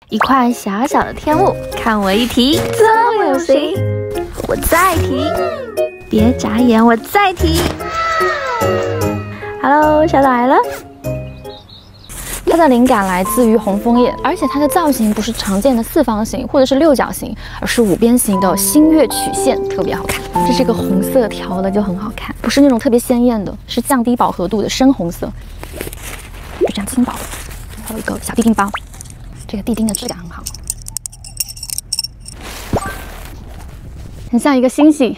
一块小小的天幕，看我一提，这么有型！我再提，别眨眼，我再提。Hello， 小岛来了。它的灵感来自于红枫叶，而且它的造型不是常见的四方形或者是六角形，而是五边形的星月曲线，特别好看。这是一个红色调的，就很好看，不是那种特别鲜艳的，是降低饱和度的深红色，就这样轻薄。还有一个小地钉包，这个地钉的质感很好，很像一个星星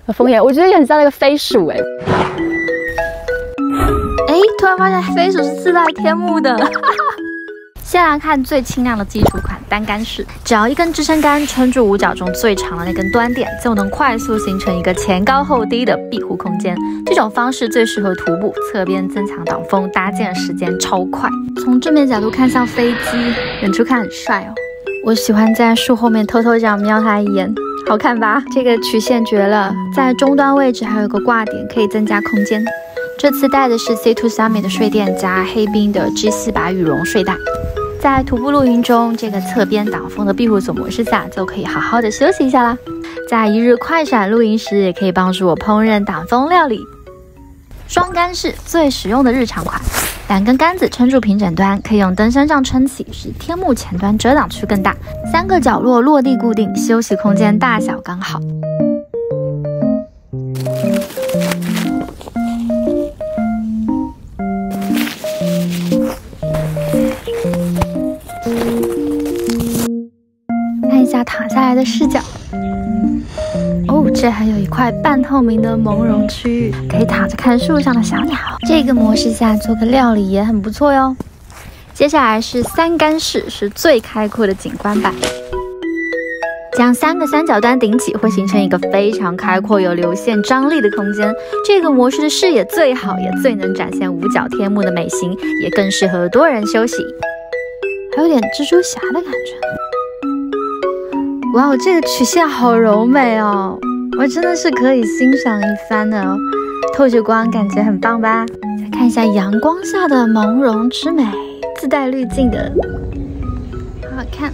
和枫叶，我觉得也很像那个飞鼠哎。突然发现飞鼠是自带天幕的。先来看最轻量的基础款单杆式，只要一根支撑杆撑住五角中最长的那根端点，就能快速形成一个前高后低的庇护空间。这种方式最适合徒步，侧边增强挡风，搭建时间超快。从正面角度看像飞机，远处看很帅哦。我喜欢在树后面偷偷这样瞄它一眼，好看吧？这个曲线绝了，在终端位置还有个挂点，可以增加空间。这次带的是 C2 Summit 的睡垫加黑冰的 G400羽绒睡袋。在徒步露营中，这个侧边挡风的庇护所模式下，就可以好好的休息一下啦。在一日快闪露营时，也可以帮助我烹饪挡风料理。双杆式最实用的日常款，两根杆子撑住平整端，可以用登山杖撑起，使天幕前端遮挡区更大。三个角落落地固定，休息空间大小刚好。看一下躺下来的视角。哦，这还有一块半透明的朦胧区域，可以躺着看树上的小鸟。这个模式下做个料理也很不错哟。接下来是三杆式，是最开阔的景观版。将三个三角端顶起，会形成一个非常开阔、有流线张力的空间。这个模式的视野最好，也最能展现五角天幕的美型，也更适合多人休息。还有点蜘蛛侠的感觉。哇，这个曲线好柔美哦，我真的是可以欣赏一番的哦。透着光，感觉很棒吧？再看一下阳光下的朦胧之美，自带滤镜的，好好看。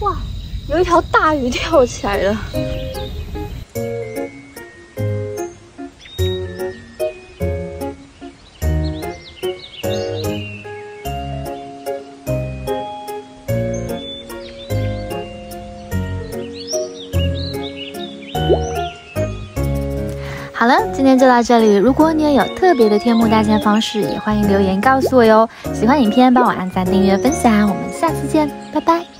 哇，有一条大鱼跳起来了。好了，今天就到这里。如果你也有特别的天幕搭建方式，也欢迎留言告诉我哟。喜欢影片帮我按赞、订阅、分享，我们下次见，拜拜。